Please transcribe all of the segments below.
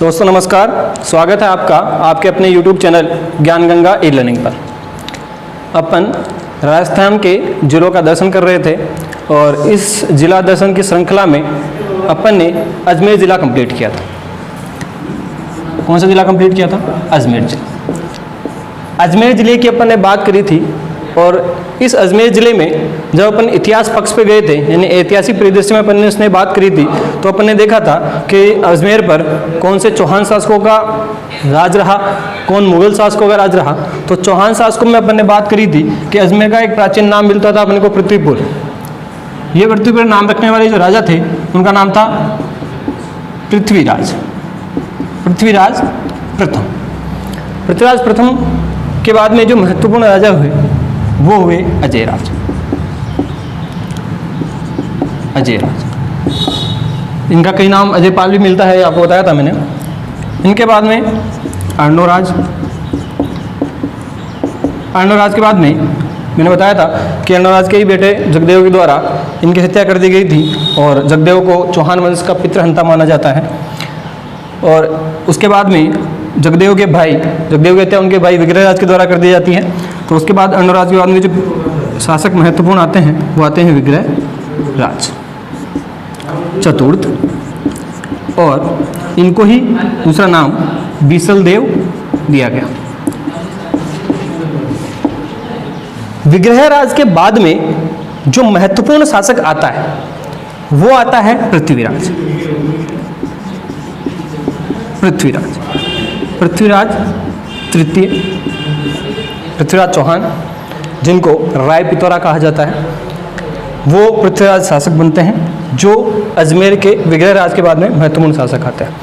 दोस्तों नमस्कार, स्वागत है आपका आपके अपने YouTube चैनल ज्ञान गंगा ई लर्निंग पर। अपन राजस्थान के जिलों का दर्शन कर रहे थे और इस जिला दर्शन की श्रृंखला में अपन ने अजमेर ज़िला कंप्लीट किया था। कौन सा ज़िला कंप्लीट किया था? अजमेर ज़िला। अजमेर ज़िले की अपन ने बात करी थी और इस अजमेर ज़िले में जब अपन इतिहास पक्ष पे गए थे, यानी ऐतिहासिक परिदृश्य में अपन ने उसने बात करी थी, तो अपन ने देखा था कि अजमेर पर कौन से चौहान शासकों का राज रहा, कौन मुगल शासकों का राज रहा। तो चौहान शासकों में अपन ने बात करी थी कि अजमेर का एक प्राचीन नाम मिलता था अपने को पृथ्वीपुर। ये पृथ्वीपुर नाम रखने वाले जो राजा थे उनका नाम था पृथ्वीराज प्रथम। पृथ्वीराज प्रथम के बाद में जो महत्वपूर्ण राजा हुए वो हुए अजय राज। इनका कई नाम अजय पाल भी मिलता है, आपको बताया था मैंने। इनके बाद में अर्णोराज के बाद में मैंने बताया था कि अर्णोराज के ही बेटे जगदेव के द्वारा इनकी हत्या कर दी गई थी और जगदेव को चौहान वंश का पितृहंता माना जाता है। और उसके बाद में जगदेव की हत्या उनके भाई विग्रहराज के द्वारा कर दी जाती है। तो उसके बाद अर्णोराज के बाद में जो शासक महत्वपूर्ण आते हैं वो आते हैं विग्रहराज चतुर्थ, और इनको ही दूसरा नाम बीसलदेव दिया गया। विग्रहराज के बाद में जो महत्वपूर्ण शासक आता है वो आता है पृथ्वीराज तृतीय, पृथ्वीराज चौहान, जिनको राय पिथौरा कहा जाता है, वो पृथ्वीराज शासक बनते हैं, जो अजमेर के विग्रहराज के बाद में महत्वपूर्ण शासक आते हैं।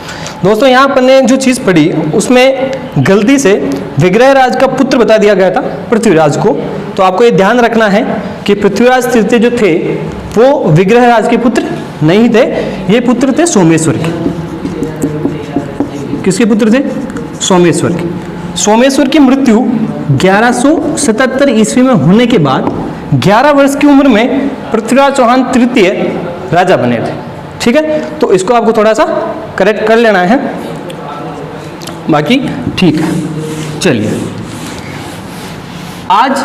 दोस्तों यहाँ पर ने जो चीज़ पढ़ी उसमें गलती से विग्रहराज का पुत्र बता दिया गया था पृथ्वीराज को। तो आपको ये ध्यान रखना है कि पृथ्वीराज तृतीय जो थे वो विग्रहराज के पुत्र नहीं थे, ये पुत्र थे सोमेश्वर के। किसके पुत्र थे? सोमेश्वर के। सोमेश्वर की मृत्यु 1177 ईस्वी में होने के बाद 11 वर्ष की उम्र में पृथ्वीराज चौहान तृतीय राजा बने थे। ठीक है, तो इसको आपको थोड़ा सा करेक्ट कर लेना है, बाकी ठीक है। चलिए आज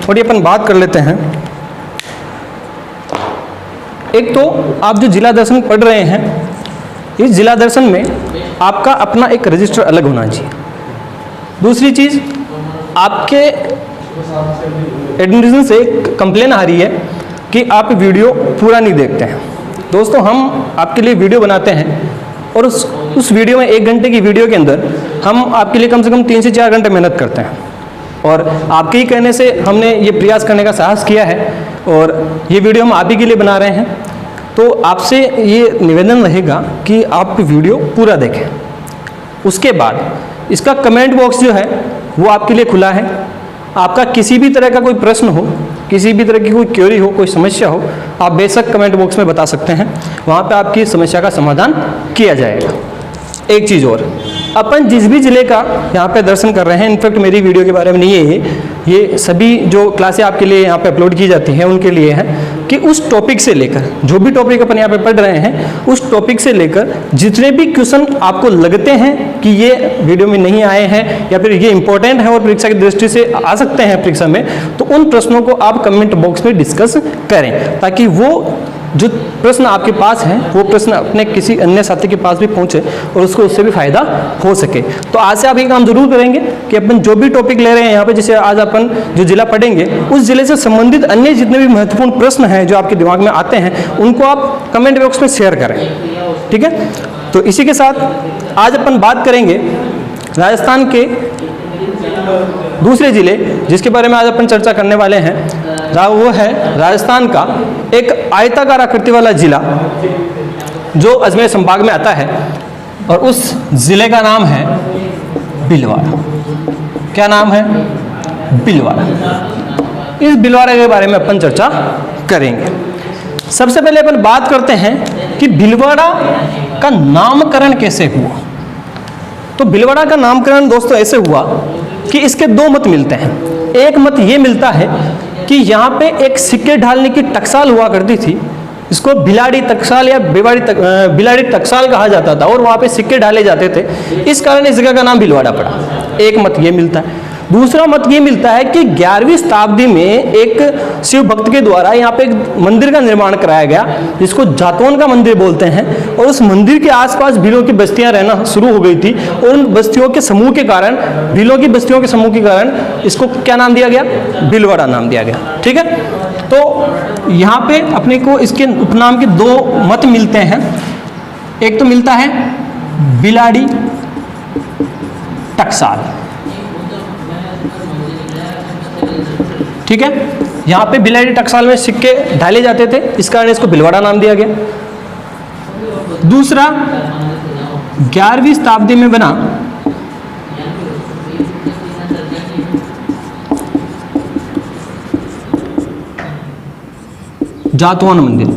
थोड़ी अपन बात कर लेते हैं। एक तो आप जो जिला दर्शन पढ़ रहे हैं, इस जिला दर्शन में आपका अपना एक रजिस्टर अलग होना चाहिए। दूसरी चीज़, आपके एडमिशन से कंप्लेन आ रही है कि आप वीडियो पूरा नहीं देखते हैं। दोस्तों हम आपके लिए वीडियो बनाते हैं और उस वीडियो में 1 घंटे की वीडियो के अंदर हम आपके लिए कम से कम 3 से 4 घंटे मेहनत करते हैं और आपके ही कहने से हमने ये प्रयास करने का साहस किया है और ये वीडियो हम आप ही के लिए बना रहे हैं। तो आपसे ये निवेदन रहेगा कि आप वीडियो पूरा देखें। उसके बाद इसका कमेंट बॉक्स जो है वो आपके लिए खुला है। आपका किसी भी तरह का कोई प्रश्न हो, किसी भी तरह की कोई क्वेरी हो, कोई समस्या हो, आप बेशक कमेंट बॉक्स में बता सकते हैं। वहाँ पे आपकी समस्या का समाधान किया जाएगा। एक चीज़ और, अपन जिस भी ज़िले का यहाँ पे दर्शन कर रहे हैं, इनफैक्ट मेरी वीडियो के बारे में नहीं है ये सभी जो क्लासें आपके लिए यहाँ पे अपलोड की जाती हैं उनके लिए है कि उस टॉपिक से लेकर जो भी टॉपिक अपन यहाँ पे पढ़ रहे हैं उस टॉपिक से लेकर जितने भी क्वेश्चन आपको लगते हैं कि ये वीडियो में नहीं आए हैं या फिर ये इंपॉर्टेंट है और परीक्षा की दृष्टि से आ सकते हैं परीक्षा में, तो उन प्रश्नों को आप कमेंट बॉक्स में डिस्कस करें ताकि वो जो प्रश्न आपके पास है वो प्रश्न अपने किसी अन्य साथी के पास भी पहुंचे और उसको उससे भी फायदा हो सके। तो आज से आप ये काम जरूर करेंगे कि अपन जो भी टॉपिक ले रहे हैं यहाँ पे, जैसे आज अपन जो जिला पढ़ेंगे उस जिले से संबंधित अन्य जितने भी महत्वपूर्ण प्रश्न हैं जो आपके दिमाग में आते हैं उनको आप कमेंट बॉक्स में शेयर करें। ठीक है, तो इसी के साथ आज अपन बात करेंगे राजस्थान के दूसरे जिले जिसके बारे में आज अपन चर्चा करने वाले हैं। वो है राजस्थान का एक आयताकार आकृति वाला जिला जो अजमेर संभाग में आता है और उस जिले का नाम है भीलवाड़ा। क्या नाम है? भीलवाड़ा। इस भीलवाड़ा के बारे में अपन चर्चा करेंगे। सबसे पहले अपन बात करते हैं कि भीलवाड़ा का नामकरण कैसे हुआ। तो भीलवाड़ा का नामकरण दोस्तों ऐसे हुआ कि इसके 2 मत मिलते हैं। एक मत ये मिलता है कि यहाँ पे एक सिक्के ढालने की टकसाल हुआ करती थी इसको भिलाड़ी तकसाल या भिलाड़ी तकसाल कहा जाता था और वहाँ पे सिक्के डाले जाते थे, इस कारण इस जगह का नाम भीलवाड़ा पड़ा। एक मत ये मिलता है। दूसरा मत ये मिलता है कि 11वीं शताब्दी में एक शिव भक्त के द्वारा यहाँ पे एक मंदिर का निर्माण कराया गया जिसको जातौन का मंदिर बोलते हैं, और उस मंदिर के आसपास भीलों की बस्तियां रहना शुरू हो गई थी, और उन बस्तियों के समूह के कारण, भीलों की बस्तियों के समूह के कारण इसको क्या नाम दिया गया? भीलवाड़ा नाम दिया गया। ठीक है, तो यहाँ पे अपने को इसके उपनाम के 2 मत मिलते हैं। एक तो मिलता है भिलाड़ी टकसाल, ठीक है, यहाँ पे भिलाड़ी टकसाल में सिक्के ढाले जाते थे, इस कारण इसको भीलवाड़ा नाम दिया गया। दूसरा 11वीं शताब्दी में बना जातौन मंदिर,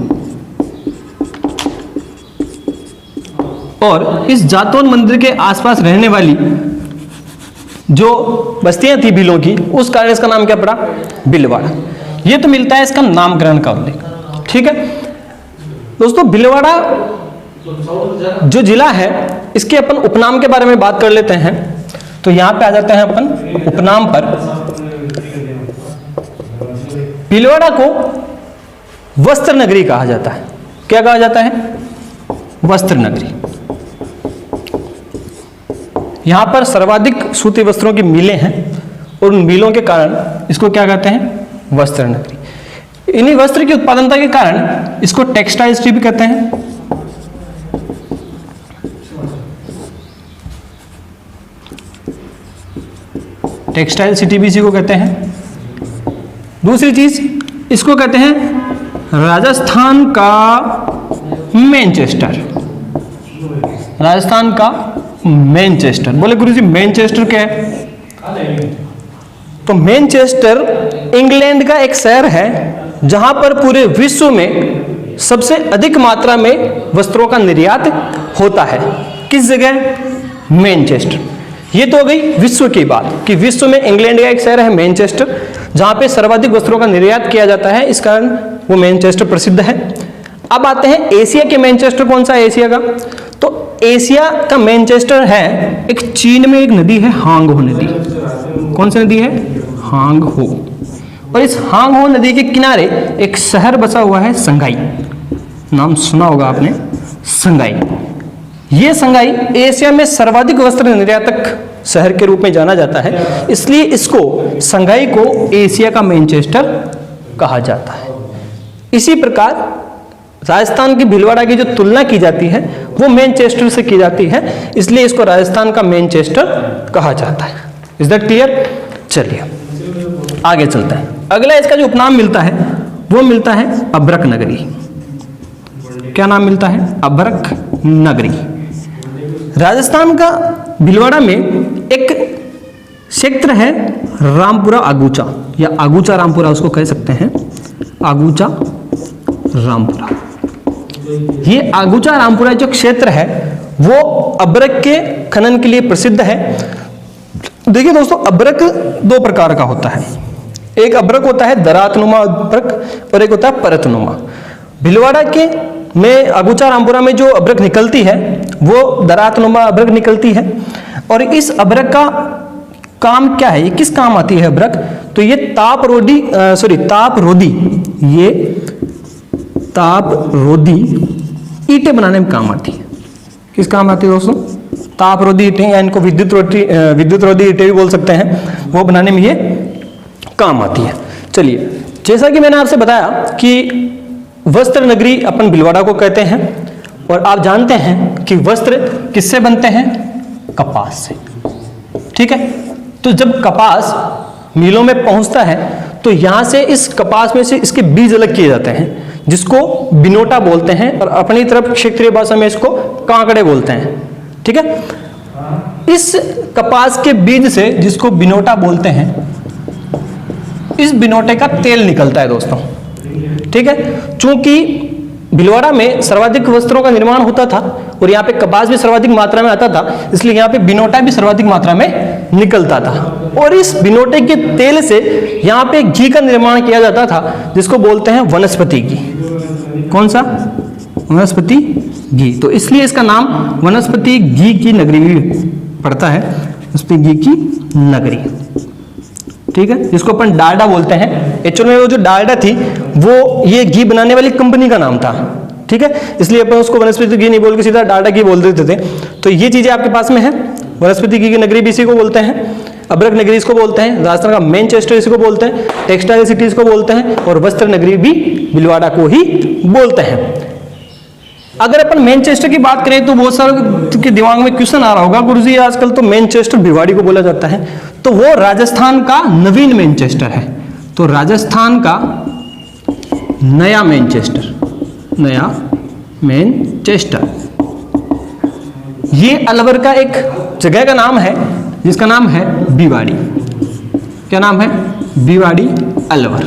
और इस जातौन मंदिर के आसपास रहने वाली जो बस्तियां थी भीलों की, उस कारण इसका नाम क्या पड़ा? भीलवाड़ा। ये तो मिलता है इसका नामकरण का उल्लेख। ठीक है दोस्तों, भीलवाड़ा जो जिला है इसके अपन उपनाम के बारे में बात कर लेते हैं। तो यहां पे आ जाते हैं अपन उपनाम पर। भीलवाड़ा को वस्त्र नगरी कहा जाता है। क्या कहा जाता है? वस्त्र नगरी। यहां पर सर्वाधिक सूती वस्त्रों की मिलें हैं और उन मिलों के कारण इसको क्या कहते हैं? वस्त्र नगरी। इन्हीं वस्त्र की उत्पादनता के कारण इसको टेक्सटाइल सिटी भी कहते हैं। टेक्सटाइल सिटी भी इसी को कहते हैं। दूसरी चीज इसको कहते हैं राजस्थान का मैनचेस्टर। राजस्थान का मैनचेस्टर। बोले गुरुजी मैनचेस्टर क्या है? तो मैनचेस्टर इंग्लैंड का एक शहर है जहां पर पूरे विश्व में सबसे अधिक मात्रा में वस्त्रों का निर्यात होता है। किस जगह? मैनचेस्टर। ये तो हो गई विश्व की बात कि विश्व में इंग्लैंड का एक शहर है मैनचेस्टर जहां पे सर्वाधिक वस्त्रों का निर्यात किया जाता है, इस कारण वो मैनचेस्टर प्रसिद्ध है। अब आते हैं एशिया के मैनचेस्टर। कौन सा एशिया का? तो एशिया का मैनचेस्टर है एक चीन में एक नदी है हांगहो नदी। कौन सी नदी है? हांगहो। और इस हांगहो नदी के किनारे एक शहर बसा हुआ है संघाई। नाम सुना होगा आपने, संघाई। ये संघाई एशिया में सर्वाधिक वस्त्र निर्यातक शहर के रूप में जाना जाता है, इसलिए इसको संघाई को एशिया का मैनचेस्टर कहा जाता है। इसी प्रकार राजस्थान की भीलवाड़ा की जो तुलना की जाती है वो मैनचेस्टर से की जाती है, इसलिए इसको राजस्थान का मैनचेस्टर कहा जाता है। Is that clear? चलिए आगे चलते हैं। अगला इसका जो उपनाम मिलता है वो मिलता है अभ्रक नगरी। क्या नाम मिलता है? अभ्रक नगरी। राजस्थान का भीलवाड़ा में एक क्षेत्र है रामपुरा आगूचा, या आगूचा रामपुरा उसको कह सकते हैं। आगूचा रामपुरा। ये आगूचा रामपुरा जो क्षेत्र है वो अभ्रक के खनन के लिए प्रसिद्ध है। देखिए दोस्तों, अभ्रक 2 प्रकार का होता है। एक अभ्रक होता है दरातनुमा अभ्रक और एक होता है परतनुमा। भीलवाड़ा के में आगूचा रामपुरा में जो अभ्रक निकलती है वो दरातनुमा अभ्रक निकलती है। और इस अभ्रक का काम क्या है? ये किस काम आती है अभ्रक? तो ये ताप रोधी ये ताप रोधी ईंटें बनाने में काम आती है। किस काम आती है दोस्तों? ताप रोधी ईंटें, या इनको विद्युत रोधी ईंटें भी बोल सकते हैं, वो बनाने में ये काम आती है। चलिए, जैसा कि मैंने आपसे बताया कि वस्त्र नगरी अपन भीलवाड़ा को कहते हैं, और आप जानते हैं कि वस्त्र किससे बनते हैं? कपास से। ठीक है, तो जब कपास मिलों में पहुंचता है तो यहां से इस कपास में से इसके बीज अलग किए जाते हैं जिसको बिनोटा बोलते हैं, और अपनी तरफ क्षेत्रीय भाषा में इसको कांकड़े बोलते हैं। ठीक है, इस कपास के बीज से जिसको बिनोटा बोलते हैं, इस बिनोटे का तेल निकलता है दोस्तों। ठीक है, चूंकि भीलवाड़ा में सर्वाधिक वस्त्रों का निर्माण होता था और यहाँ पे कपास भी सर्वाधिक मात्रा में आता था, इसलिए यहाँ पे बिनोटा भी सर्वाधिक मात्रा में निकलता था। और इस बिनोटे के तेल से यहाँ पे घी का निर्माण किया जाता था जिसको बोलते हैं वनस्पति घी। कौन सा? वनस्पति घी। तो इसलिए इसका नाम वनस्पति घी की नगरी भी पड़ता है, वनस्पति घी की नगरी। ठीक है, जिसको अपन डालडा बोलते हैं। एक्चुअल में वो जो डालडा थी वो ये घी बनाने वाली कंपनी का नाम था। ठीक है, इसलिए अपन उसको वनस्पति घी नहीं बोल के सीधा डालडा घी बोल देते थे। तो ये चीजें आपके पास में है। वनस्पति घी की नगरी भी इसी को बोलते हैं, अब्रक नगरी इसको बोलते हैं, राजस्थान का मैनचेस्टर इसको बोलते हैं, टेक्सटाइल सिटी इसको बोलते हैं, और वस्त्र नगरी भी भीलवाड़ा को ही बोलते हैं। अगर अपन मैनचेस्टर की बात करें तो बहुत सारे के दिमाग में क्वेश्चन आ रहा होगा, गुरुजी आजकल तो मैनचेस्टर भिवाड़ी को बोला जाता है, तो वो राजस्थान का नवीन मैनचेस्टर है। तो राजस्थान का नया मैनचेस्टर, नया मैनचेस्टर, ये अलवर का एक जगह का नाम है जिसका नाम है भिवाड़ी। क्या नाम है? भिवाड़ी अलवर।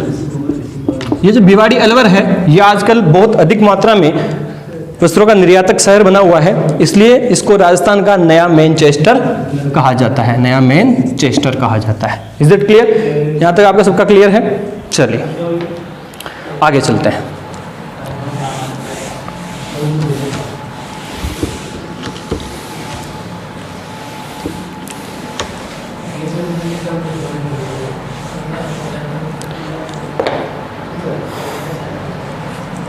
ये जो भिवाड़ी अलवर है ये आजकल बहुत अधिक मात्रा में वस्त्रों का निर्यातक शहर बना हुआ है, इसलिए इसको राजस्थान का नया मैनचेस्टर कहा जाता है, नया मैनचेस्टर कहा जाता है। Is it clear? यहां तक आपका सबका क्लियर है? चलिए आगे चलते हैं।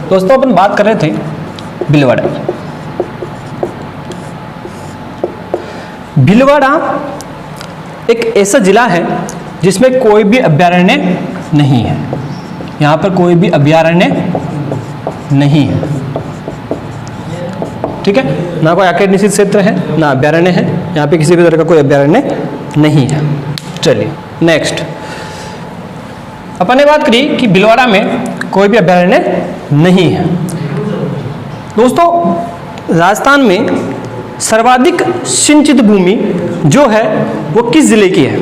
दोस्तों अपन बात कर रहे थे भीलवाड़ा। भीलवाड़ा एक ऐसा जिला है जिसमें कोई भी अभयारण्य नहीं है। यहां पर कोई भी अभयारण्य नहीं है। ठीक है, ना कोई आखेट निषिद्ध क्षेत्र है, ना अभयारण्य है। यहां पे किसी भी तरह का कोई अभयारण्य नहीं है। चलिए नेक्स्ट, अपन ने बात करी कि भीलवाड़ा में कोई भी अभयारण्य नहीं है। दोस्तों राजस्थान में सर्वाधिक सिंचित भूमि जो है वो किस जिले की है?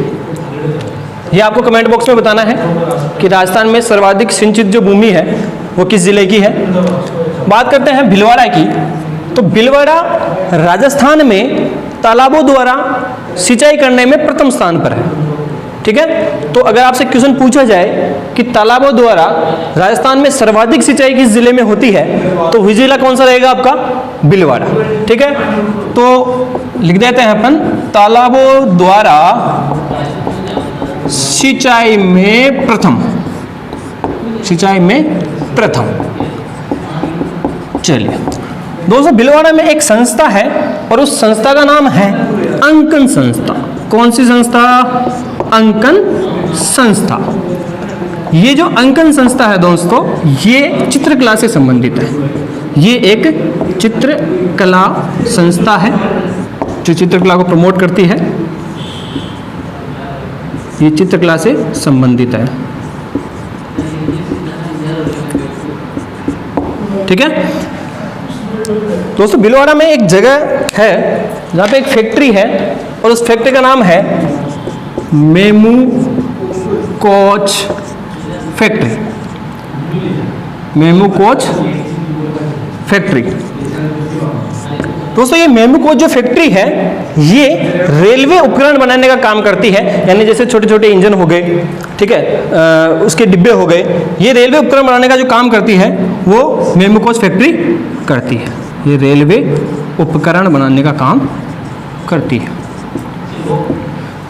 ये आपको कमेंट बॉक्स में बताना है कि राजस्थान में सर्वाधिक सिंचित जो भूमि है वो किस जिले की है। बात करते हैं भीलवाड़ा की, तो भीलवाड़ा राजस्थान में तालाबों द्वारा सिंचाई करने में प्रथम स्थान पर है। ठीक है, तो अगर आपसे क्वेश्चन पूछा जाए कि तालाबों द्वारा राजस्थान में सर्वाधिक सिंचाई किस जिले में होती है, तो वह जिला कौन सा रहेगा आपका? भीलवाड़ा। ठीक है, तो लिख देते हैं अपन तालाबों द्वारा सिंचाई में प्रथम, सिंचाई में प्रथम। चलिए दोस्तों, भीलवाड़ा में एक संस्था है और उस संस्था का नाम है अंकन संस्था। कौन सी संस्था? अंकन संस्था। ये जो अंकन संस्था है दोस्तों, ये चित्रकला से संबंधित है। ये एक चित्रकला संस्था है जो चित्रकला को प्रमोट करती है। ये चित्रकला से संबंधित है। ठीक है दोस्तों, भीलवाड़ा में एक जगह है जहाँ पे एक फैक्ट्री है और उस फैक्ट्री का नाम है MEMU coach factory. MEMU coach factory. दोस्तों ये मेमू कोच जो फैक्ट्री है ये रेलवे उपकरण बनाने का काम करती है, यानी जैसे छोटे छोटे इंजन हो गए, ठीक है, उसके डिब्बे हो गए, ये रेलवे उपकरण बनाने का जो काम करती है वो मेमू कोच फैक्ट्री करती है। ये रेलवे उपकरण बनाने का काम करती है।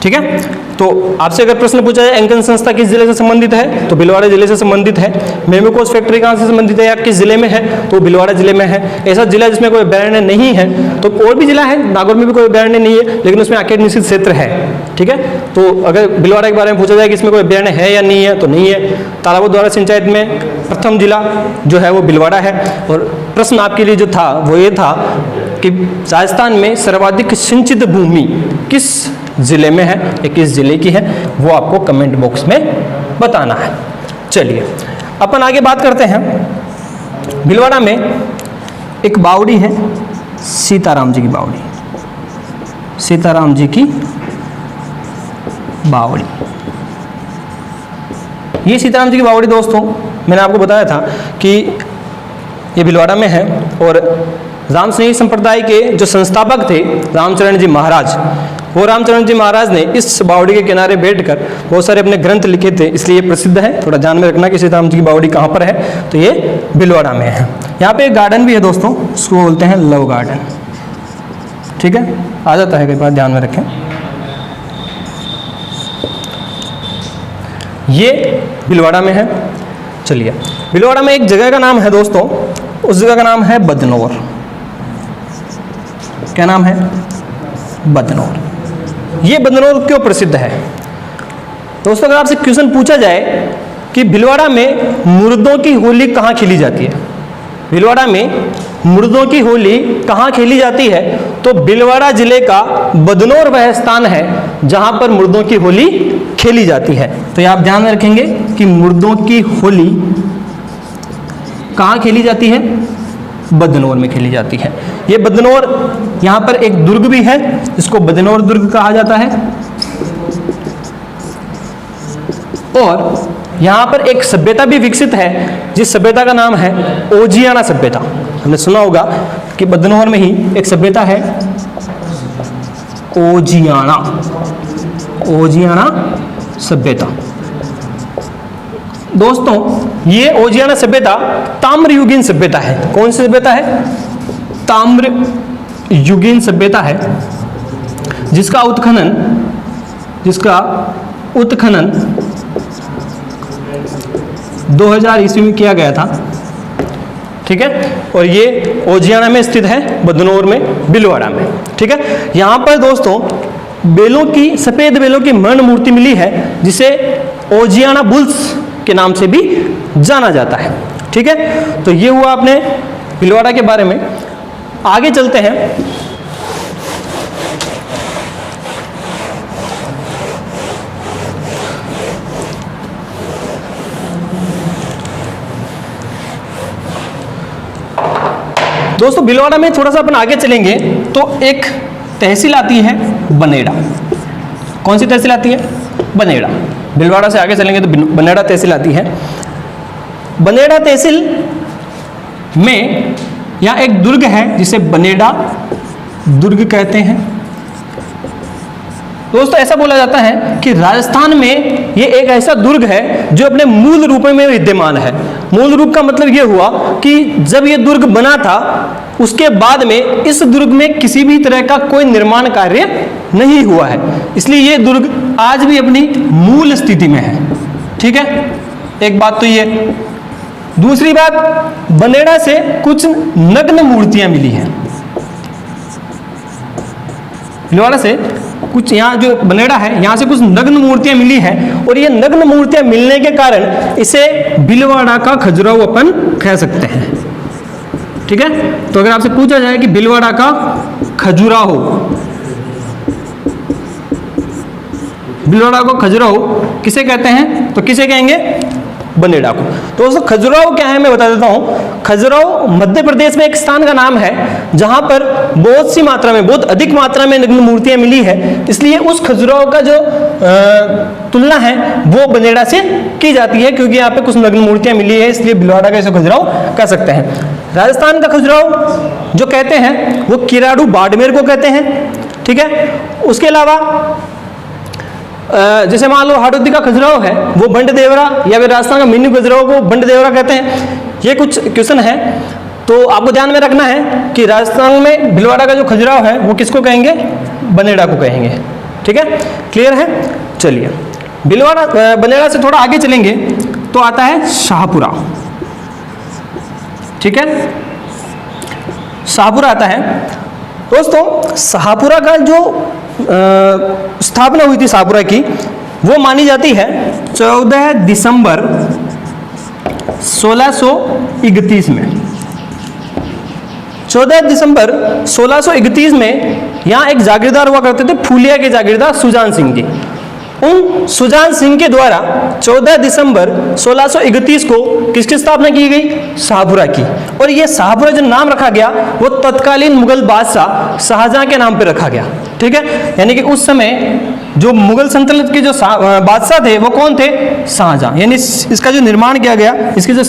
ठीक है, तो आपसे अगर प्रश्न पूछा जाए अंकन संस्था किस जिले से संबंधित है, तो भीलवाड़ा जिले से संबंधित है। मेमू कोच फैक्ट्री कहाँ से संबंधित है या किस जिले में है, तो भीलवाड़ा जिले में है। ऐसा जिला जिसमें कोई अभयारण्य नहीं है, तो और भी जिला है, नागौर में भी कोई अभयारण्य नहीं है, लेकिन उसमें आखेट निषिद्ध क्षेत्र है। ठीक है, तो अगर भीलवाड़ा के बारे में पूछा जाए कि इसमें कोई अभयारण्य है या नहीं है, तो नहीं है। तालाबों द्वारा सिंचाई में प्रथम जिला जो है वो भीलवाड़ा है। और प्रश्न आपके लिए जो था वो ये था कि राजस्थान में सर्वाधिक सिंचित भूमि किस जिले में है या किस जिले की है, वो आपको कमेंट बॉक्स में बताना है। चलिए अपन आगे बात करते हैं। भीलवाड़ा में एक बावड़ी है, सीताराम जी की बावड़ी, सीताराम जी की बावड़ी। ये सीताराम जी की बावड़ी दोस्तों मैंने आपको बताया था कि ये भीलवाड़ा में है और राम स्नेही संप्रदाय के जो संस्थापक थे रामचरण जी महाराज, वो रामचरण जी महाराज ने इस बावड़ी के किनारे बैठकर बहुत सारे अपने ग्रंथ लिखे थे, इसलिए ये प्रसिद्ध है। थोड़ा ध्यान में रखना कि सीताराम जी की बावड़ी कहाँ पर है, तो ये भीलवाड़ा में है। यहाँ पे एक गार्डन भी है दोस्तों, उसको बोलते हैं लव गार्डन। ठीक है, आ जाता है कई बार, ध्यान में रखें। ये भीलवाड़ा में है। चलिए, भीलवाड़ा में एक जगह का नाम है दोस्तों, उस जगह का नाम है बदनौर। क्या नाम है? बदनौर। ये बदनौर क्यों प्रसिद्ध है दोस्तों? अगर आपसे क्वेश्चन पूछा जाए कि भीलवाड़ा में मुर्दों की होली कहाँ खेली जाती है, भीलवाड़ा में मुर्दों की होली कहाँ खेली जाती है, तो भीलवाड़ा जिले का बदनौर वह स्थान है जहां पर मुर्दों की होली खेली जाती है। तो ये आप ध्यान में रखेंगे कि मुर्दों की होली कहाँ खेली जाती है? बदनौर में खेली जाती है। ये बदनौर, यहाँ पर एक दुर्ग भी है जिसको बदनौर दुर्ग कहा जाता है, और यहाँ पर एक सभ्यता भी विकसित है जिस सभ्यता का नाम है ओजियाना सभ्यता। हमने सुना होगा कि बदनौर में ही एक सभ्यता है ओजियाना, ओजियाना सभ्यता। दोस्तों ये ओजियाना सभ्यता ताम्रयुगीन सभ्यता है। कौन सी सभ्यता है? ताम्रयुगीन सभ्यता है, जिसका उत्खनन 2000 ईस्वी में किया गया था। ठीक है, और ये ओजियाना में स्थित है, बदनौर में, भीलवाड़ा में। ठीक है, यहाँ पर दोस्तों बेलों की, सफेद बेलों की मरण मूर्ति मिली है जिसे ओजियाना बुल्स के नाम से भी जाना जाता है। ठीक है, तो ये हुआ अपने भीलवाड़ा के बारे में। आगे चलते हैं। दोस्तों भीलवाड़ा में थोड़ा सा अपन आगे चलेंगे तो एक तहसील आती है बनेड़ा। कौन सी तहसील आती है? बनेड़ा। भीलवाड़ा से आगे चलेंगे तो बनेड़ा तहसील आती है। बनेड़ा तहसील में यहाँ एक दुर्ग है जिसे बनेड़ा दुर्ग कहते हैं। दोस्तों ऐसा बोला जाता है कि राजस्थान में ये एक ऐसा दुर्ग है जो अपने मूल रूप में विद्यमान है। मूल रूप का मतलब ये हुआ कि जब ये दुर्ग बना था उसके बाद में इस दुर्ग में किसी भी तरह का कोई निर्माण कार्य नहीं हुआ है, इसलिए ये दुर्ग आज भी अपनी मूल स्थिति में है। ठीक है, एक बात तो ये। दूसरी बात, बनेड़ा से कुछ नग्न मूर्तियां मिली हैं। भीलवाड़ा से कुछ, यहाँ जो बनेड़ा है यहाँ से कुछ नग्न मूर्तियां मिली हैं, और ये नग्न मूर्तियां मिलने के कारण इसे भीलवाड़ा का खजुराहो अपन कह सकते हैं। ठीक है, तो अगर आपसे पूछा जाए कि भीलवाड़ा का खजुराहो, भीलवाड़ा को खजुराहो किसे कहते हैं, तो किसे कहेंगे? बनेड़ा को। तो दोस्तों खजुराहो क्या है मैं बता देता हूँ। खजुराहो मध्य प्रदेश में एक स्थान का नाम है जहां पर बहुत सी मात्रा में, बहुत अधिक मात्रा में नग्न मूर्तियां मिली है, इसलिए उस खजुराहो का जो तुलना है वो बनेड़ा से की जाती है, क्योंकि यहाँ पे कुछ नग्न मूर्तियां मिली है, इसलिए भीलवाड़ा का इसे खजुराहो कह सकते हैं। राजस्थान का खजुराहो जो कहते हैं वो किराड़ू बाड़मेर को कहते हैं। ठीक है, उसके अलावा जैसे मान लो हाड़ौती का खजुराहो है वो बंड देवरा, या फिर राजस्थान का मिनी खजुराहो को बंड देवरा कहते हैं। ये कुछ क्वेश्चन है, तो आपको ध्यान में रखना है कि राजस्थान में भीलवाड़ा का जो खजुराहो है वो किसको कहेंगे? बनेड़ा को कहेंगे। ठीक है, क्लियर है? चलिए, भीलवाड़ा बनेड़ा से थोड़ा आगे चलेंगे तो आता है शाहपुरा। ठीक है, शाहपुरा आता है। दोस्तों शाहपुरा का जो स्थापना हुई थी शाहपुरा की, वो मानी जाती है 14 दिसंबर 1631 में। 14 दिसंबर 1631 में यहाँ एक जागीरदार हुआ करते थे, फूलिया के जागीरदार सुजान सिंह जी। उन सुजान सिंह के द्वारा 14 दिसंबर 1631 को किसकी स्थापना की गई? शाहपुरा की। और ये शाहपुरा जो नाम रखा गया वो तत्कालीन मुगल बादशाह शाहजहां के नाम पे रखा गया। ठीक है, यानी कि उस समय जो मुगल सल्तनत के जो बादशाह थे वो कौन थे? शाहजहां। यानी इसका जो निर्माण किया गया, इसकी जो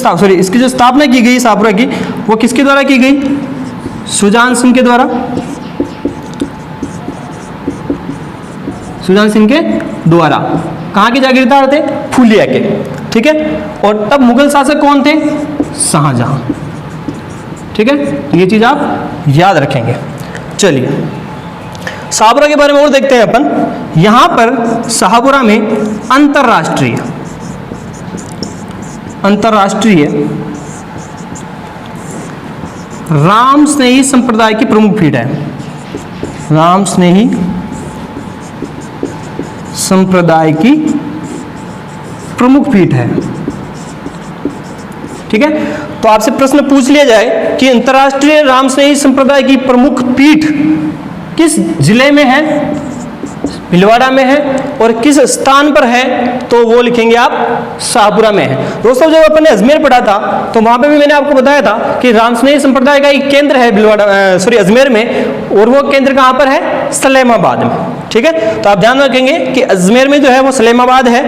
स्थापना की गई शाहपुरा की, वो किसके द्वारा की गई? सुजान सिंह के द्वारा। सुजान सिंह के द्वारा। कहाँ के जागीरदार थे? फुलिया के, ठीक है। और तब मुगल शासक कौन थे? शाहजहां, ठीक है। तो ये चीज आप याद रखेंगे। चलिए शाहपुरा के बारे में और देखते हैं अपन। यहां पर शाहपुरा में अंतरराष्ट्रीय राम स्नेही संप्रदाय की प्रमुख पीठ है। राम स्नेही संप्रदाय की प्रमुख पीठ है, ठीक है। तो आपसे प्रश्न पूछ लिया जाए कि अंतरराष्ट्रीय राम स्नेही संप्रदाय की प्रमुख पीठ किस जिले में है? भीलवाड़ा में है। और किस स्थान पर है? तो वो लिखेंगे आप शाहपुरा में है। दोस्तों जब अपन ने अजमेर पढ़ा था तो वहां पे भी मैंने आपको बताया था कि रामस्नेही संप्रदाय का एक केंद्र है अजमेर में, और वो केंद्र कहां पर है? सलेमाबाद में, ठीक है। तो आप ध्यान रखेंगे कि अजमेर में जो है वो सलेमाबाद है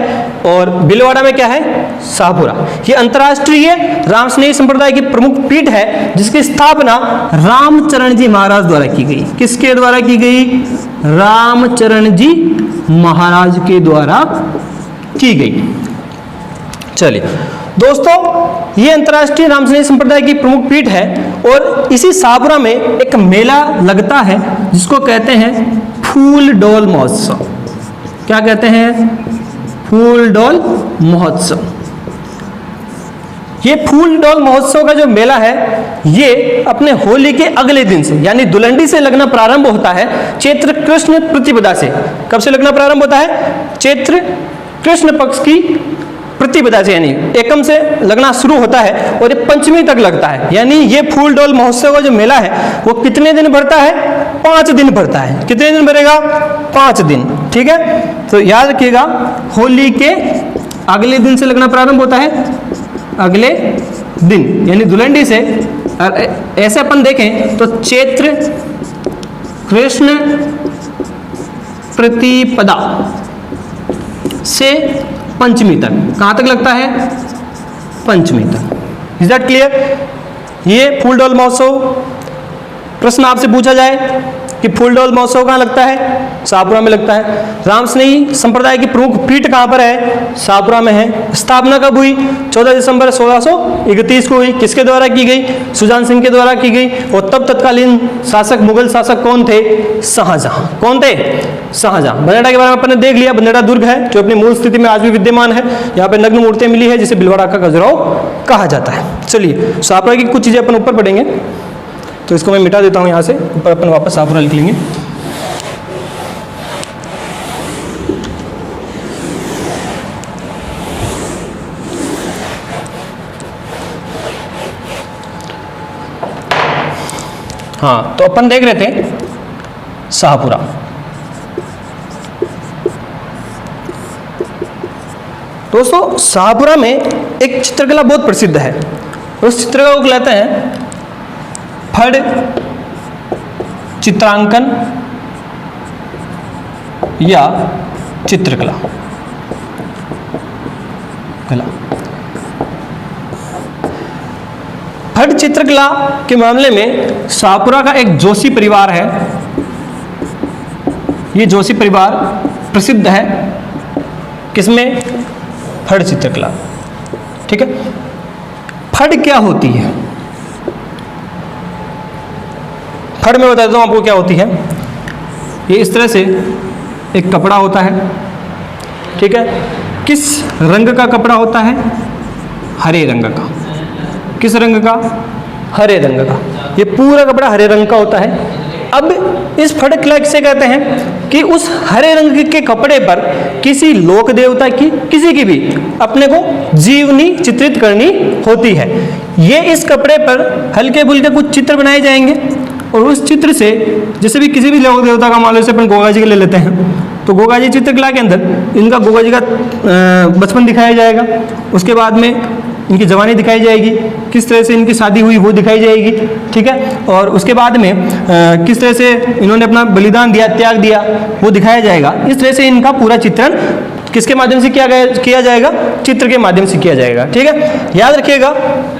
और भीलवाड़ा में क्या है? शाहपुरा। ये अंतरराष्ट्रीय रामस्नेही संप्रदाय की प्रमुख पीठ है जिसकी स्थापना रामचरण जी महाराज द्वारा की गई। किसके द्वारा की गई? रामचरण जी महाराज के द्वारा की गई। चलिए दोस्तों, ये अंतरराष्ट्रीय रामस्नेही संप्रदाय की प्रमुख पीठ है और इसी शाहपुरा में एक मेला लगता है जिसको कहते हैं फूल डोल महोत्सव। क्या कहते हैं? फूल डोल महोत्सव। ये फूल डोल महोत्सव का जो मेला है ये अपने होली के अगले दिन से यानी दुलंडी से लगना प्रारंभ होता है चैत्र कृष्ण प्रतिपदा से। कब से लगना प्रारंभ होता है? चैत्र कृष्ण पक्ष की प्रतिपदा से, यानी एकम से लगना शुरू होता है और ये पंचमी तक लगता है। यानी ये फूल डोल महोत्सव का जो मेला है वो कितने दिन भरता है? 5 दिन भरता है। कितने दिन भरेगा? 5 दिन, ठीक है। तो याद रखिएगा, होली के अगले दिन से लगना प्रारंभ होता है, अगले दिन यानी दुलंडी से। ऐसे अपन देखें तो चैत्र कृष्ण प्रतिपदा से पंचमी तक, कहां तक लगता है? पंचमी तक। Is that clear? ये फूल डोल महोत्सव, प्रश्न आपसे पूछा जाए कि फूल डोल महोत्सव कहाँ लगता है? शाहपुरा में लगता है। रामस्नेही संप्रदाय की प्रमुख पीठ कहाँ पर है? शाहपुरा में है। स्थापना कब हुई? 14 दिसंबर 1631 को हुई। किसके द्वारा की गई? सुजान सिंह के द्वारा की गई। और तब तत्कालीन शासक, मुगल शासक कौन थे? शाहजहां। कौन थे? शाहजहां। बंदेड़ा के बारे में अपन ने देख लिया। बंदेड़ा दुर्ग है जो अपनी मूल स्थिति में आज भी विद्यमान है। यहाँ पे नग्न मूर्तियां मिली है जिसे भीलवाड़ा का खजुराहो कहा जाता है। चलिए शाहपुरा की कुछ चीजें अपन ऊपर पढ़ेंगे, तो इसको मैं मिटा देता हूं यहाँ से, ऊपर अपन वापस शाहपुरा लिख लेंगे। हाँ, तो अपन देख रहे थे शाहपुरा। दोस्तों शाहपुरा में एक चित्रकला बहुत प्रसिद्ध है। उस चित्रकला को कहते हैं फड़ चित्रांकन या चित्रकला कला। फड़ चित्रकला के मामले में शाहपुरा का एक जोशी परिवार है। ये जोशी परिवार प्रसिद्ध है किसमें? फड़ चित्रकला, ठीक है। फड़ क्या होती है? फड़ में बता देता हूं आपको क्या होती है। ये इस तरह से एक कपड़ा होता है, ठीक है। किस रंग का कपड़ा होता है? हरे रंग का। किस रंग का? हरे रंग का। ये पूरा कपड़ा हरे रंग का होता है। अब इस फड़ कला से कहते हैं कि उस हरे रंग के कपड़े पर किसी लोक देवता की, किसी की भी अपने को जीवनी चित्रित करनी होती है। ये इस कपड़े पर हल्के फुल्के कुछ चित्र बनाए जाएंगे और उस चित्र से, जैसे भी किसी भी लोक देवता का मान लो, जैसे अपन गोगा जी के ले लेते हैं, तो गोगा जी चित्रकला के अंदर इनका गोगा जी का बचपन दिखाया जाएगा। उसके बाद में इनकी जवानी दिखाई जाएगी, किस तरह से इनकी शादी हुई वो दिखाई जाएगी, ठीक है। और उसके बाद में किस तरह से इन्होंने अपना बलिदान दिया, त्याग दिया, वो दिखाया जाएगा। इस तरह से इनका पूरा चित्रण किसके माध्यम से किया जाएगा? चित्र के माध्यम से किया जाएगा। ठीक है, याद रखिएगा,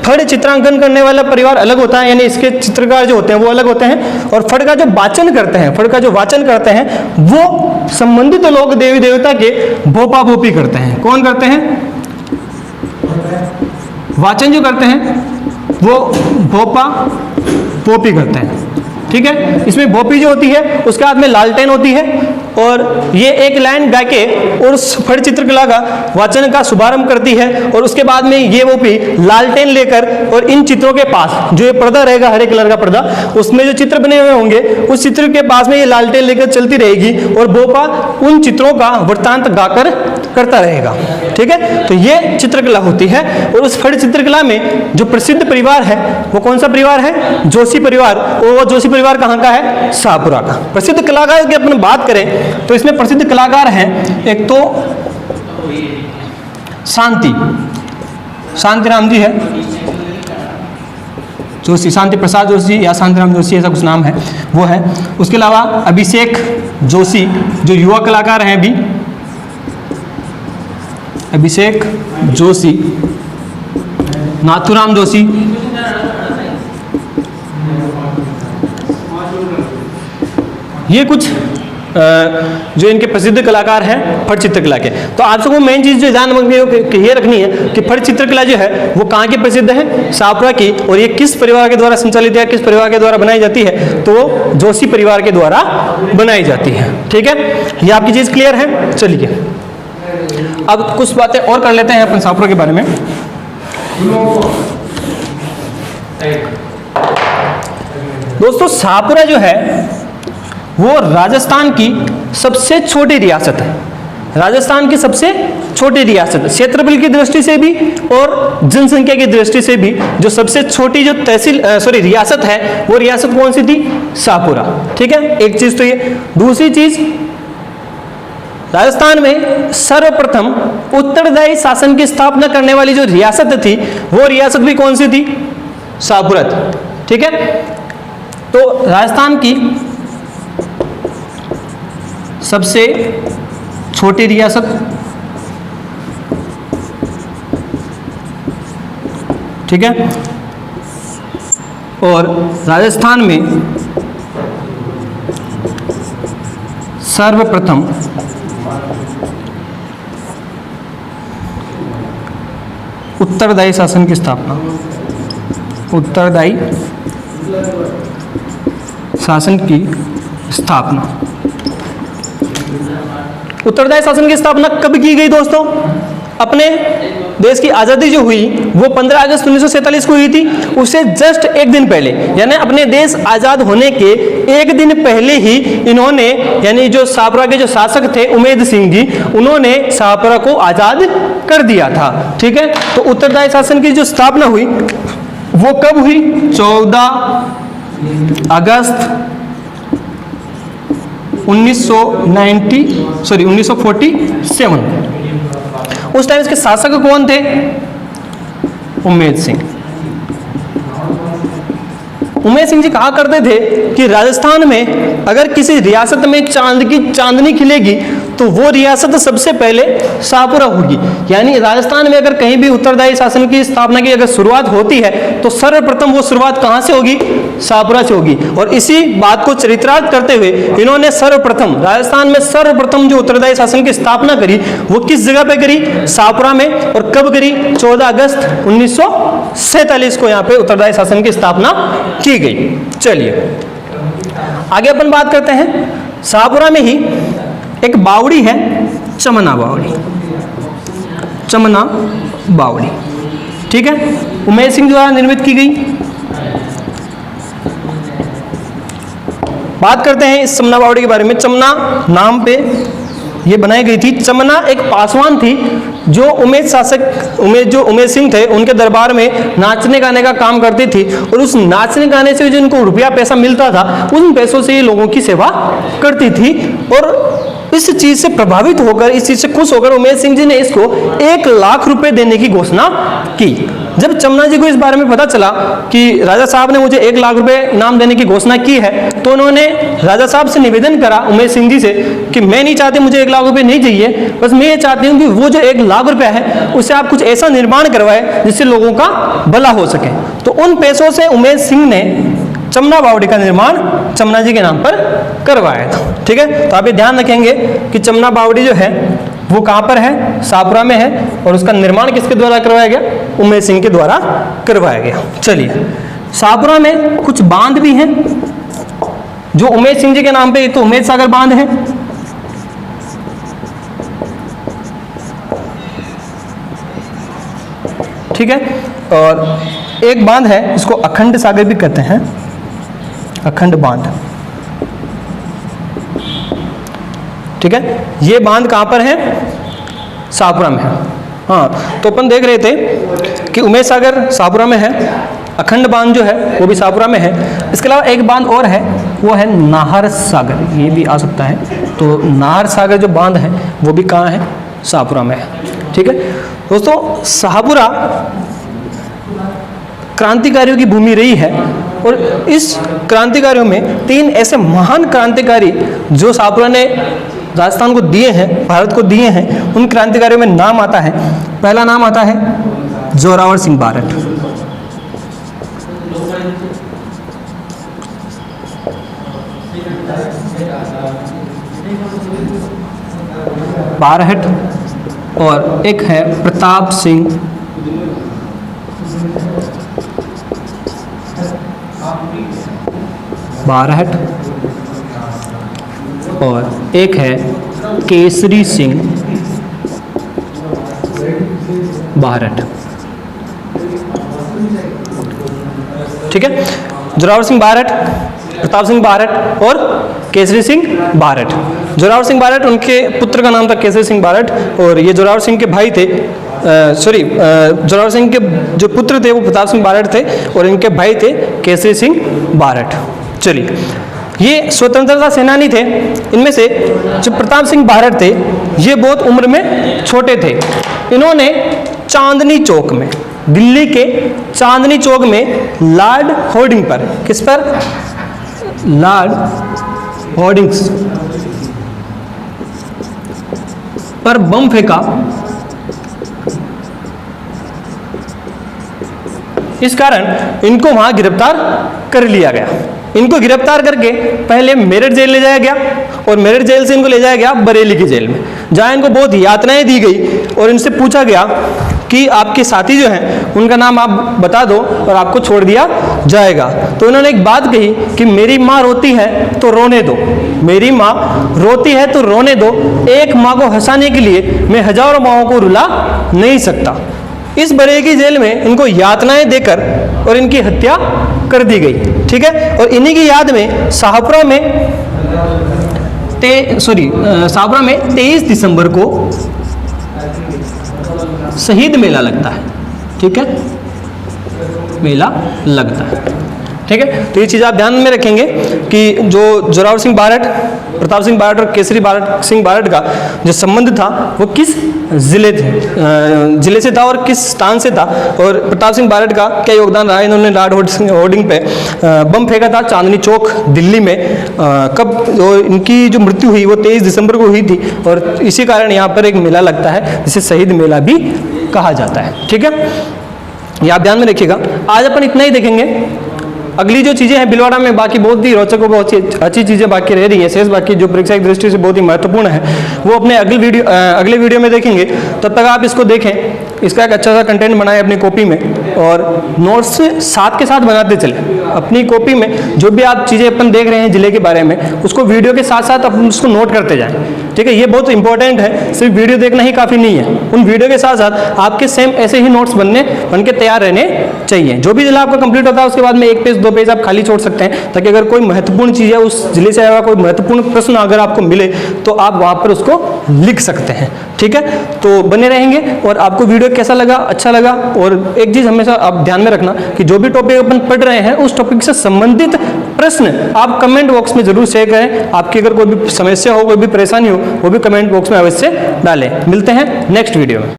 फड़ चित्रांकन करने वाला परिवार अलग होता है, यानी इसके चित्रकार जो होते हैं वो अलग होते हैं, और फड़ का जो वाचन करते हैं, फड़ का जो वाचन करते हैं वो संबंधित लोग देवी देवता के भोपा भोपी करते हैं। कौन करते हैं? वाचन जो करते हैं वो भोपा भोपी करते हैं। ठीक है, इसमें भोपी जो होती है उसके हाथ में लालटेन होती है, और ये एक लाइन गा के और उस फड़ चित्रकला का वाचन का शुभारंभ करती है, और उसके बाद में ये भोपी लालटेन लेकर और इन चित्रों के पास जो ये पर्दा रहेगा, हरे कलर का पर्दा, उसमें जो चित्र बने हुए होंगे उस चित्र के पास में ये लालटेन लेकर चलती रहेगी, और भोपा उन चित्रों का वृत्तांत गाकर करता रहेगा। ठीक है, तो ये चित्रकला होती है। और उस फड़ चित्रकला में जो प्रसिद्ध परिवार है वो कौन सा परिवार है? जोशी परिवार। और वो जोशी परिवार कहाँ का है? शाहपुरा का। प्रसिद्ध कलाकार की अपन बात करें तो इसमें प्रसिद्ध कलाकार हैं, एक तो शांतिराम जी है, जोशी, शांति प्रसाद जोशी या शांतिराम जोशी ऐसा कुछ नाम है, वो है। उसके अलावा अभिषेक जोशी जो युवा कलाकार हैं अभी, अभिषेक जोशी, नाथुराम जोशी, ये कुछ जो इनके प्रसिद्ध कलाकार हैं फड़ चित्रकला के। तो आप सबको मेन चीज जो ध्यान ये रखनी है कि फड़ चित्रकला जो है वो कहाँ की प्रसिद्ध है? शाहपुरा की। और ये किस परिवार के द्वारा संचालित है, किस परिवार के द्वारा बनाई जाती है? तो जोशी परिवार के द्वारा बनाई जाती है। ठीक है, ये आपकी चीज क्लियर है। चलिए अब कुछ बातें और कर लेते हैं अपन शाहपुरा के बारे में। दोस्तों, शाहपुरा जो है वो राजस्थान की सबसे छोटी रियासत है। राजस्थान की सबसे छोटी रियासत, क्षेत्रफल की दृष्टि से भी और जनसंख्या की दृष्टि से भी जो सबसे छोटी जो रियासत है वो रियासत कौन सी थी? शाहपुरा। ठीक है, एक चीज तो ये। दूसरी चीज, राजस्थान में सर्वप्रथम उत्तरदायी शासन की स्थापना करने वाली जो रियासत थी वो रियासत भी कौन सी थी? शाहपुरा थी। ठीक है, तो राजस्थान की सबसे छोटी रियासत, ठीक है, और राजस्थान में सर्वप्रथम उत्तरदायी शासन की स्थापना, उत्तरदायी शासन की स्थापना। उत्तरदायी शासन की स्थापना कब की गई दोस्तों? अपने देश की आज़ादी जो हुई वो 15 अगस्त 1947 को हुई थी। उससे जस्ट एक दिन पहले, यानी अपने देश आज़ाद होने के एक दिन पहले ही इन्होंने, यानी जो शाहपुरा के जो शासक थे उमेद सिंह जी, उन्होंने शाहपुरा को आज़ाद कर दिया था। ठीक है, तो उत्तरदायी शासन की जो स्थापना हुई वो कब हुई? 14 अगस्त 1947। उस टाइम इसके शासक कौन थे? उमेद सिंह। उमेद सिंह जी कहा करते थे कि राजस्थान में अगर किसी रियासत में चांद की चांदनी खिलेगी तो वो रियासत सबसे पहले शाहपुरा होगी। यानी राजस्थान में अगर कहीं भी उत्तरदायी शासन की स्थापना की अगर शुरुआत होती है तो सर्वप्रथम वो शुरुआत कहां से होगी? शाहपुरा से होगी। और इसी बात को चरितार्थ करते हुए इन्होंने सर्वप्रथम राजस्थान में सर्वप्रथम जो उत्तरदायी शासन की स्थापना करी वो किस जगह पे करी? शाहपुरा में। और कब करी? 14 अगस्त 1947 को यहाँ पे उत्तरदायी शासन की स्थापना की गई। चलिए आगे अपन बात करते हैं। शाहपुरा में ही एक बावड़ी है, चमना बावड़ी। चमना बावड़ी, ठीक है, उमेद सिंह द्वारा निर्मित की गई। बात करते हैं इस चमना बावड़ी के बारे में। चमना नाम पे ये बनाई गई थी। चमना एक पासवान थी जो उमेद सिंह थे उनके दरबार में नाचने गाने का काम करती थी। और उस नाचने गाने से जो इनको रुपया पैसा मिलता था उन पैसों से ये लोगों की सेवा करती थी। और इस चीज से प्रभावित होकर, इस चीज से खुश होकर उमेद सिंह जी ने इसको 1 लाख रुपए देने की घोषणा की। जब चमना जी को इस बारे में पता चला कि राजा साहब ने मुझे 1 लाख रुपए इनाम देने की घोषणा की है, तो उन्होंने राजा साहब से निवेदन करा उमेश सिंह जी से कि मैं नहीं चाहती, मुझे 1 लाख रुपए नहीं चाहिए, बस मैं ये चाहती हूँ कि वो जो 1 लाख रुपया है उससे आप कुछ ऐसा निर्माण करवाए जिससे लोगों का भला हो सके। तो उन पैसों से उमेश सिंह ने चमना बावड़ी का निर्माण चमना जी के नाम पर करवाया था। ठीक है, तो आप ये ध्यान रखेंगे कि चमना बावड़ी जो है वो कहाँ पर है, शाहपुरा में है, और उसका निर्माण किसके द्वारा करवाया गया, उमेश सिंह के द्वारा करवाया गया। चलिए, शाहपुरा में कुछ बांध भी हैं जो उमेश सिंह जी के नाम पे, तो उमेश सागर बांध है, ठीक है, और एक बांध है इसको अखंड सागर भी कहते हैं, अखंड बांध। ठीक है, ये बांध कहां पर है, शाहपुरा में है। हाँ, तो अपन देख रहे थे कि उमेश सागर शाहपुरा में है, अखंड बांध जो है वो भी शाहपुरा में है। इसके अलावा एक बांध और है, वो है नाहर सागर, ये भी आ सकता है। तो नाहर सागर जो बांध है वो भी कहाँ है, शाहपुरा में है। ठीक है दोस्तों, शाहपुरा क्रांतिकारियों की भूमि रही है, और इस क्रांतिकारियों में 3 ऐसे महान क्रांतिकारी जो शाहपुरा ने राजस्थान को दिए हैं, भारत को दिए हैं, उन क्रांतिकारियों में नाम आता है, पहला नाम आता है जोरावर सिंह बारठ। बारहट, और एक है प्रताप सिंह बारहट, और एक है केसरी सिंह बारहट। ठीक है, जोरावर सिंह बारहट, प्रताप सिंह बारहट और केसरी सिंह बारहट। जोरावर सिंह बारहट, उनके पुत्र का नाम था केसरी सिंह बारहट, और ये जोरावर सिंह के भाई थे, जोरावर सिंह के जो पुत्र थे वो प्रताप सिंह बारहट थे, और इनके भाई थे केसरी सिंह बारहट। चलिए, ये स्वतंत्रता सेनानी थे। इनमें से जो प्रताप सिंह बारहट थे ये बहुत उम्र में छोटे थे। इन्होंने चांदनी चौक में, दिल्ली के चांदनी चौक में लॉर्ड होर्डिंग पर, किस पर, लॉर्ड होर्डिंग्स पर बम फेंका। इस कारण इनको वहां गिरफ्तार कर लिया गया। इनको गिरफ्तार करके पहले मेरठ जेल ले जाया गया, और मेरठ जेल से इनको ले जाया गया बरेली की जेल में, जहां इनको बहुत यातनाएं दी गई, और इनसे पूछा गया कि आपके साथी जो हैं उनका नाम आप बता दो और आपको छोड़ दिया जाएगा। तो इन्होंने एक बात कही कि मेरी माँ रोती है तो रोने दो, मेरी माँ रोती है तो रोने दो, एक माँ को हंसाने के लिए मैं हजारों माँओं को रुला नहीं सकता। इस बरेली की जेल में इनको यातनाएं देकर और इनकी हत्या कर दी गई। ठीक है, और इन्हीं की याद में शाहपुरा में शाहपुरा में 23 दिसंबर को शहीद मेला लगता है। ठीक है, मेला लगता है। ठीक है, तो ये चीज़ आप ध्यान में रखेंगे कि जो जोरावर सिंह बारहट, प्रताप सिंह बारहट और केसरी सिंह बारहट का जो संबंध था वो किस जिले से था और किस स्थान से था, और प्रताप सिंह बारहट का क्या योगदान रहा। इन्होंने लॉर्ड होर्डिंग पे बम फेंका था चांदनी चौक दिल्ली में। कब, और इनकी जो मृत्यु हुई वो 23 दिसंबर को हुई थी, और इसी कारण यहाँ पर एक मेला लगता है जिसे शहीद मेला भी कहा जाता है। ठीक है, ये आप ध्यान में रखिएगा। आज अपन इतना ही देखेंगे। अगली जो चीज़ें हैं भीलवाड़ा में बाकी बहुत ही रोचक और बहुत ही अच्छी चीज़ें बाकी रह रही है, शेष बाकी जो परीक्षा की दृष्टि से बहुत ही महत्वपूर्ण है वो अपने अगले वीडियो में देखेंगे। तब तक आप इसको देखें, इसका एक अच्छा सा कंटेंट बनाएं अपनी कॉपी में, और नोट्स साथ के साथ बनाते चलें अपनी कॉपी में। जो भी आप चीज़ें अपन देख रहे हैं जिले के बारे में, उसको वीडियो के साथ साथ अपन उसको नोट करते जाएँ। ठीक है, ये बहुत इंपॉर्टेंट है, सिर्फ वीडियो देखना ही काफ़ी नहीं है। उन वीडियो के साथ साथ आपके सेम ऐसे ही नोट्स बन के तैयार रहने चाहिए। जो भी जिला आपका कंप्लीट होता है उसके बाद में 1 पेज 2 पेज आप खाली छोड़ सकते हैं, ताकि अगर कोई महत्वपूर्ण चीज़ है उस जिले से आया कोई महत्वपूर्ण प्रश्न अगर आपको मिले तो आप वहाँ पर उसको लिख सकते हैं। ठीक है, तो बने रहेंगे। और आपको वीडियो कैसा लगा, अच्छा लगा, और एक चीज़ हमेशा आप ध्यान में रखना कि जो भी टॉपिक अपन पढ़ रहे हैं उस टॉपिक से संबंधित प्रश्न आप कमेंट बॉक्स में जरूर शेयर करें। आपकी अगर कोई भी समस्या हो, कोई भी परेशानी हो, वो भी कमेंट बॉक्स में अवश्य डालें। मिलते हैं नेक्स्ट वीडियो में।